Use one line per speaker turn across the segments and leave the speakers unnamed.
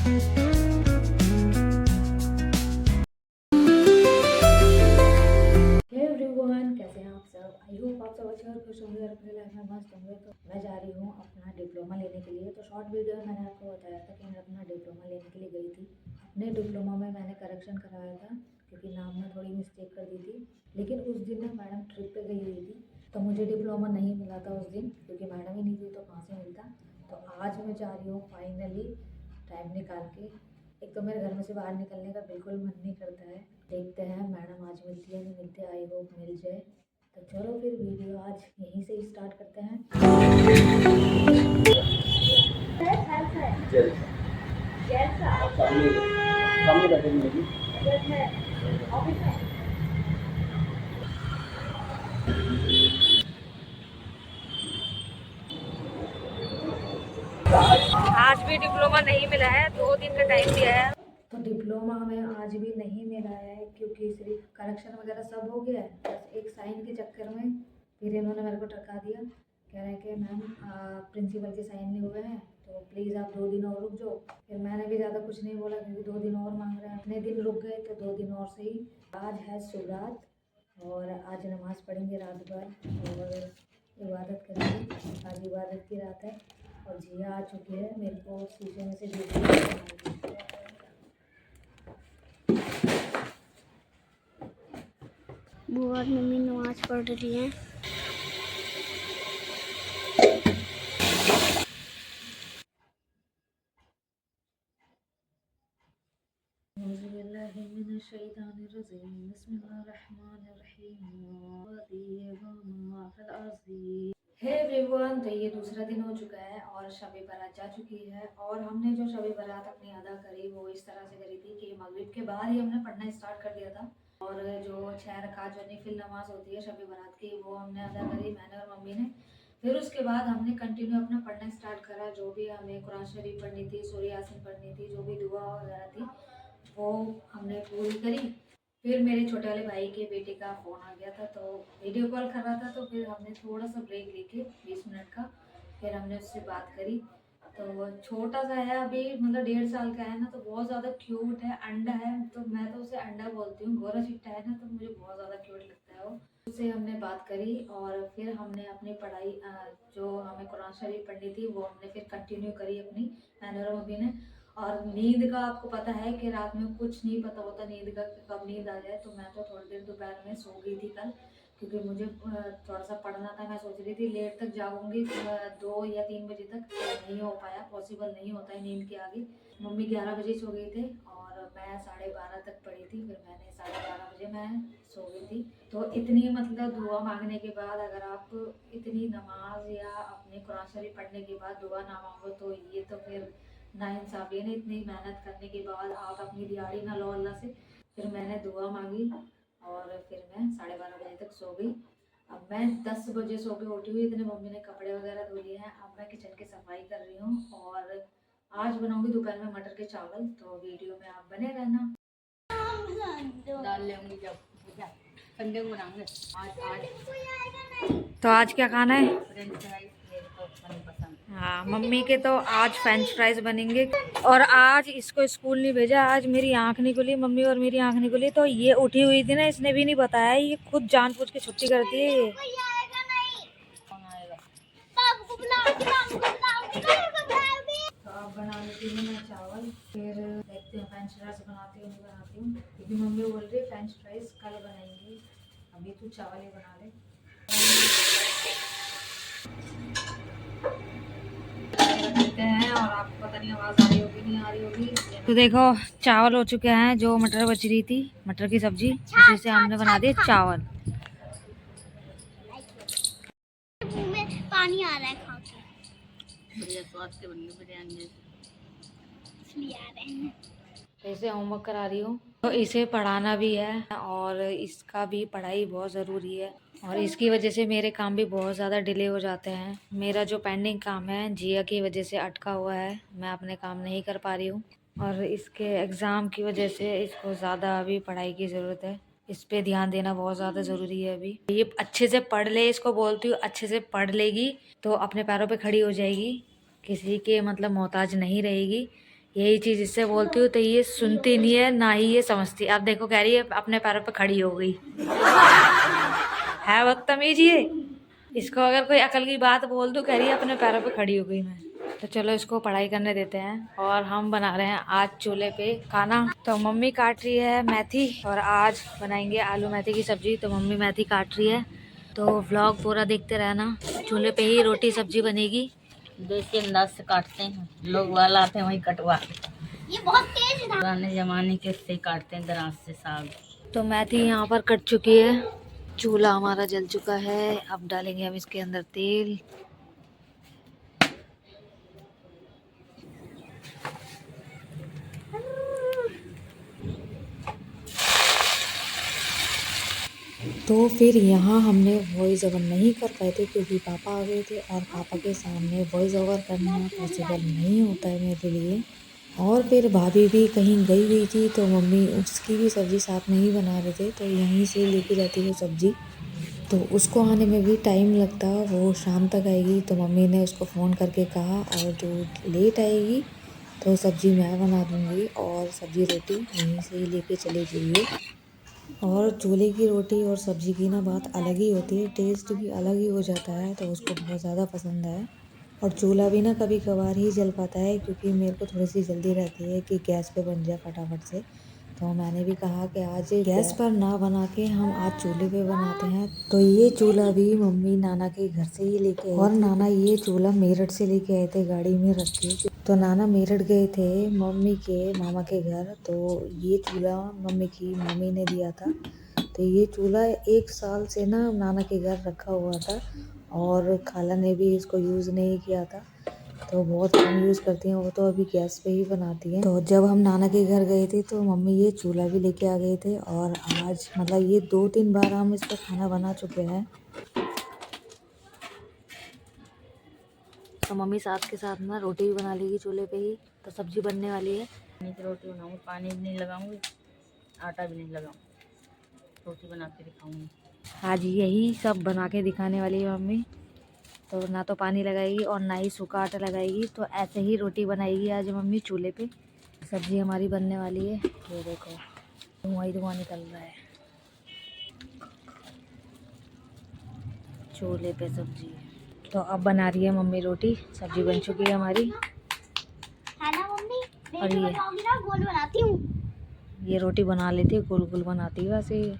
कैसे हैं आप सब? आई होप आप सब अच्छे और खुश होंगे और अपनी लाइफ में मस्त होंगे। तो मैं जा रही हूँ अपना डिप्लोमा लेने के लिए। तो शॉर्ट वीडियो में मैंने आपको बताया था कि मैं अपना डिप्लोमा लेने के लिए गई थी। अपने डिप्लोमा में मैंने करेक्शन करवाया था क्योंकि नाम में थोड़ी मिस्टेक कर दी थी। लेकिन उस दिन ना मैडम ट्रिप पे गई हुई थी, तो मुझे डिप्लोमा नहीं मिला था उस दिन, क्योंकि मैडम ही नहीं थी तो कहाँ से मिलता। तो आज मैं जा रही हूँ फाइनली टाइम निकाल के। एक तो मेरे घर में से बाहर निकलने का बिल्कुल मन नहीं करता है। देखते हैं मैडम आज मिलती है नहीं मिलती, आई होप मिल जाए। तो चलो फिर वीडियो आज यहीं से ही स्टार्ट करते हैं। आज भी डिप्लोमा नहीं मिला है, 2 दिन का टाइम दिया है। तो डिप्लोमा हमें आज भी नहीं मिला है क्योंकि सिर्फ करेक्शन वगैरह सब हो गया है, बस एक साइन के चक्कर में फिर इन्होंने मेरे को टरका दिया। कह रहे हैं कि मैम प्रिंसिपल के साइन नहीं हुए हैं तो प्लीज़ आप 2 दिन और रुक जाओ। फिर मैंने भी ज़्यादा कुछ नहीं बोला क्योंकि 2 दिन और मांग रहे हैं। इतने दिन रुक गए तो 2 दिन और सही। आज है सुबरात और आज नमाज़ पढ़ेंगे रात भर और इबादत करेंगे। आज इबादत की रात है और जिया आ चुकी है, मेरे को शीशे में से देख रही है।
बुआ और मम्मी नमाज पढ़ रही हैं।
हे एवरीवन, तो ये दूसरा दिन हो चुका है और शब बारात जा चुकी है। और हमने जो शब बारात अपनी अदा करी वो इस तरह से करी थी कि मगरिब के बाद ही हमने पढ़ना स्टार्ट कर दिया था। और जो 6 रकात जो नफिल नमाज होती है शब बारात की, वो हमने अदा करी, मैंने और मम्मी ने। फिर उसके बाद हमने कंटिन्यू अपना पढ़ना स्टार्ट करा। जो भी हमें कुरान शरीफ पढ़नी थी, सूरह यासीन पढ़नी थी, जो भी दुआ वगैरह थी वो हमने पूरी करी। फिर मेरे छोटे वाले भाई के बेटे का फ़ोन आ गया था, तो वीडियो कॉल कर रहा था, तो फिर हमने थोड़ा सा ब्रेक लेके 20 मिनट का फिर हमने उससे बात करी। तो वो छोटा सा है अभी, मतलब 1.5 साल का है ना, तो बहुत ज़्यादा क्यूट है, अंडा है, तो मैं तो उसे अंडा बोलती हूँ। गोरा चिट्टा है ना, तो मुझे बहुत ज़्यादा क्यूट लगता है वो। उससे हमने बात करी और फिर हमने अपनी पढ़ाई जो हमें कुरान शरीफ पढ़नी थी वो हमने फिर कंटिन्यू करी अपनी, मैंने और मम्मी ने। और नींद का आपको पता है कि रात में कुछ नहीं पता होता नींद का, कब नींद आ जाए। तो मैं तो थोड़ी देर दोपहर में सो गई थी कल, क्योंकि मुझे थोड़ा सा पढ़ना था। मैं सोच रही थी लेट तक जागूंगी, 2 या 3 बजे तक, तो नहीं हो पाया, पॉसिबल नहीं होता है नींद के आगे। मम्मी 11 बजे सो गई थे और मैं 12:30 तक पढ़ी थी। फिर मैंने 12:30 बजे मैं सो गई थी। तो इतनी मतलब दुआ मांगने के बाद, अगर आप इतनी नमाज या अपने कुरान शरीफ पढ़ने के बाद दुआ ना मांगो तो ये तो फिर नाइंसाफ़ी है ना। इतनी मेहनत करने के बाद आप अपनी दिहाड़ी ना लो अल्लाह से। फिर मैंने दुआ मांगी और फिर मैं 12:30 बजे तक सो गई। अब मैं 10 बजे सो के उठी हुई, इतने मम्मी ने कपड़े वगैरह धो लिए हैं। अब मैं किचन की सफाई कर रही हूँ और आज बनाऊंगी दोपहर में मटर के चावल। तो वीडियो में आप बने रहना। दाल लेंगी जब संडे को बनाऊंगे। तो आज क्या खाना है? फ्रेंच फ्राइज, हाँ मम्मी के तो आज फ्रेंच फ्राइज बनेंगे। और आज इसको स्कूल नहीं भेजा, आज मेरी आंख नहीं खुली, मम्मी और मेरी आंख नहीं खुली। तो ये उठी हुई थी ना, इसने भी नहीं बताया, ये खुद जानबूझ के छुट्टी करती है ये। तो अब बना लेती हूँ मैं चावल, फिर देखते हैं फ्रेंच फ्राइज बनाती हूँ नहीं बनाती हूँ, क्योंकि मम्मी बोल रही है फ्रेंच फ्राइज कल बनाएंगी, अभी तू चावल ही बना ले। हैं और आपको पता नहीं आवाज़ आ रही होगी नहीं आ रही होगी। तो देखो चावल हो चुके हैं, जो मटर बच रही थी, मटर की सब्जी, उसी से हमने बना दिए चावल।
पानी आ रहा है खा के, स्वाद से बन गई बिरयानी
ऐसे होमवर्क करा रही हूँ, तो इसे पढ़ाना भी है और इसका भी पढ़ाई बहुत ज़रूरी है। और इसकी वजह से मेरे काम भी बहुत ज़्यादा डिले हो जाते हैं। मेरा जो पेंडिंग काम है जिया की वजह से अटका हुआ है, मैं अपने काम नहीं कर पा रही हूँ। और इसके एग्ज़ाम की वजह से इसको ज़्यादा अभी पढ़ाई की ज़रूरत है, इस पे ध्यान देना बहुत ज़्यादा ज़रूरी है। अभी ये अच्छे से पढ़ ले, इसको बोलती हूँ अच्छे से पढ़ लेगी तो अपने पैरों पे खड़ी हो जाएगी, किसी के मतलब मोहताज नहीं रहेगी। यही चीज इससे बोलती हूँ तो ये सुनती नहीं है ना ही ये समझती। अब देखो कह रही है अपने पैरों पे खड़ी हो गई है बदतमीज ये। इसको अगर कोई अकल की बात बोल दूं कह रही है अपने पैरों पे खड़ी हो गई मैं। तो चलो इसको पढ़ाई करने देते हैं। और हम बना रहे हैं आज चूल्हे पे खाना। तो मम्मी काट रही है मेथी और आज बनाएंगे आलू मेथी की सब्जी। तो मम्मी मेथी काट रही है तो व्लॉग पूरा देखते रहना। चूल्हे पे ही रोटी सब्जी बनेगी।
देसी अंदाज से काटते हैं लोग, वाला आते हैं वही कटवा। ये बहुत तेज है, पुराने जमाने के से काटते हैं दराज से साग।
तो मेथी यहाँ पर कट चुकी है। चूल्हा हमारा जल चुका है। अब डालेंगे हम इसके अंदर तेल। तो फिर यहाँ हमने वॉइस ओवर नहीं कर पाए थे क्योंकि पापा आ गए थे और पापा के सामने वॉइस ओवर करना पॉसिबल नहीं होता है मेरे लिए। और फिर भाभी भी कहीं गई हुई थी तो मम्मी उसकी भी सब्ज़ी साथ में ही बना रहे थे तो यहीं से लेके जाती वो सब्ज़ी। तो उसको आने में भी टाइम लगता, वो शाम तक आएगी। तो मम्मी ने उसको फ़ोन करके कहा और जो लेट आएगी तो सब्ज़ी मैं बना दूँगी और सब्ज़ी रोटी यहीं से ही लेके चली जाइए। और चूल्हे की रोटी और सब्ज़ी की ना बात अलग ही होती है, टेस्ट भी अलग ही हो जाता है। तो उसको बहुत ज़्यादा पसंद है। और चूल्हा भी ना कभी कभार ही जल पाता है क्योंकि मेरे को थोड़ी सी जल्दी रहती है कि गैस पे बन जाए फटाफट से। तो मैंने भी कहा कि आज गैस पर ना बना के हम आज चूल्हे पे बनाते हैं। तो ये चूल्हा भी मम्मी नाना के घर से ही लेके आए। और नाना ये चूल्हा मेरठ से लेके आए थे गाड़ी में रख के। तो नाना मेरठ गए थे मम्मी के मामा के घर। तो ये चूल्हा मम्मी की मम्मी ने दिया था। तो ये चूल्हा 1 साल से ना नाना के घर रखा हुआ था और खाला ने भी इसको यूज़ नहीं किया था। तो बहुत कम यूज़ करती हैं वो, तो अभी गैस पे ही बनाती हैं। तो जब हम नाना के घर गए थे तो मम्मी ये चूल्हा भी लेके आ गए थे और आज मतलब ये 2-3 बार हम इस पर खाना बना चुके हैं। तो मम्मी साथ के साथ ना रोटी भी बना लेगी चूल्हे पे ही। तो सब्जी बनने वाली है।
पानी की रोटी बनाऊंगी, पानी भी नहीं लगाऊंगी, आटा भी नहीं लगाऊंगी, रोटी बना के दिखाऊंगी।
आज यही सब बना के दिखाने वाली है मम्मी। तो ना तो पानी लगाएगी और ना ही सूखा आटा लगाएगी। तो ऐसे ही रोटी बनाएगी आज मम्मी चूल्हे पे। सब्जी हमारी बनने वाली है। ये देखो धुआं ही धुआं निकल रहा है चूल्हे पे सब्जी। तो अब बना रही है मम्मी रोटी। सब्जी बन चुकी है हमारी
है ना मम्मी?
और ये
बनाऊंगी ना गोल बनाती हूँ।
ये रोटी बना लेती है, गोल गोल बनाती है वैसे ही।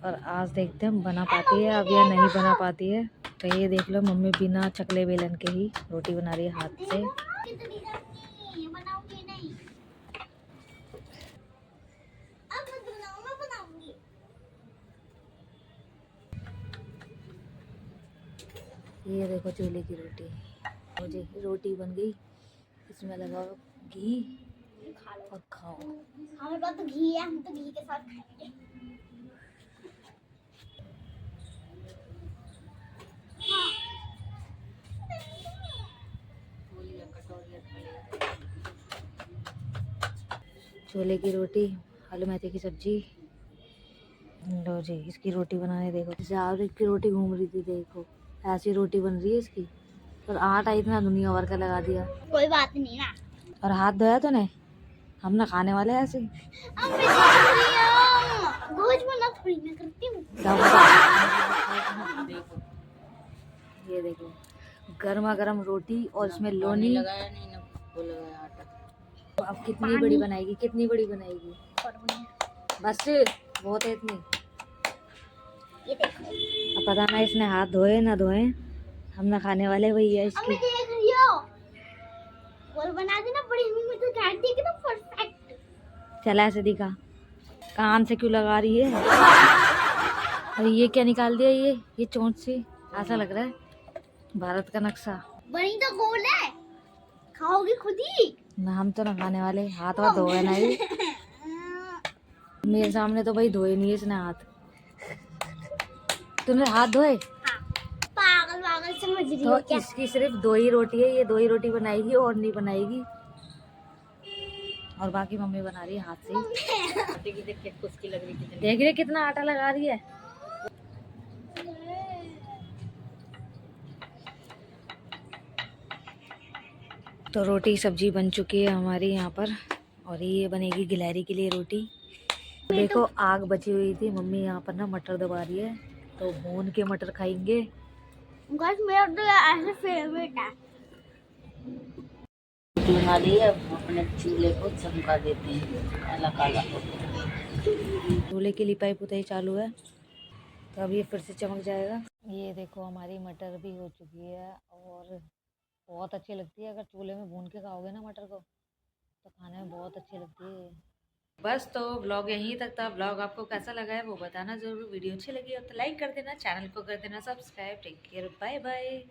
और आज देखते हैं हम बना पाती है अब या नहीं बना पाती है। तो ये देख लो मम्मी बिना चकले बेलन के ही रोटी बना रही है हाथ से।
बनाऊंगी नहीं, अब मत बनाओ, मैं बनाऊंगी।
ये देखो चूल्हे की रोटी। मुझे रोटी बन गई, इसमें लगाओ घी और खाओ।
हमारे पास तो घी है, हम तो घी के साथ खाएंगे।
छोले की रोटी, आलू मेथी की सब्जी। लो जी इसकी रोटी बनाने देखो, जैसे आलू की रोटी घूम रही थी देखो ऐसी रोटी बन रही है इसकी। और आटा इतना दुनिया भर का लगा दिया।
कोई बात नहीं ना।
और हाथ धोया तूने? हम ना खाने वाले हैं ऐसे ही।
अब मैं देख रही हूँ, रोज बना थोड़ी मैं करती हूँ।
क्या पता। ये देखो गर्मा गर्म रोटी और इसमें
पानी
लोनी।
लगाया नहीं ना, वो लगाया आटा।
तो अब कितनी बड़ी बनाएगी, कितनी बड़ी बनाएगी? बस बहुत है इतनी।
ये देखो,
अब पता ना इसने हाथ धोए ना धोए, हम ना खाने वाले वही है
अब
इसकी।
मैं देख रही हूँ, गोल बना देना बड़ी मम्मी तो कहती है कि ना परफेक्ट।
चला ऐसे दिखा, कान से क्यों लगा रही है? और ये क्या निकाल दिया? ये चोंच से ऐसा लग रहा है भारत का नक्शा।
बनी तो गोल है, खाओगी खुद ही
ना हम तो ना खाने वाले, हाथ वाथ धोए ना ये। मेरे सामने तो भाई धोए नहीं है इसने हाथ। तूने हाथ धोए?
हाँ, पागल पागल समझ रही
तो
हो क्या?
इसकी सिर्फ 2 ही रोटी है, ये 2 ही रोटी बनाएगी और नहीं बनाएगी। और बाकी मम्मी बना रही है हाथ से ही।
आटे की देख के कुछ लग रही कितनी।
देख रही है कितना आटा लगा रही है। तो रोटी सब्जी बन चुकी है हमारी यहाँ पर, और ये बनेगी गिलहरी के लिए रोटी। देखो आग बची हुई थी, मम्मी यहाँ पर ना मटर दबा रही है, तो भून के मटर खाएंगे।
मेरा तो ऐसे फेवरेट है।
बना ली है, अपने चूल्हे को चमका देते हैं, काला काला।
चूल्हे की लिपाई पुताई चालू है, तो अब ये फिर से चमक जाएगा। ये देखो हमारी मटर भी हो चुकी है, और बहुत अच्छी लगती है। अगर चूल्हे में भून के खाओगे ना मटर को, तो खाने में बहुत अच्छी लगती है। बस तो व्लॉग यहीं तक था। व्लॉग आपको कैसा लगा है वो बताना ज़रूर। वीडियो अच्छी लगी हो तो लाइक कर देना, चैनल को कर देना subscribe. Take care, bye bye.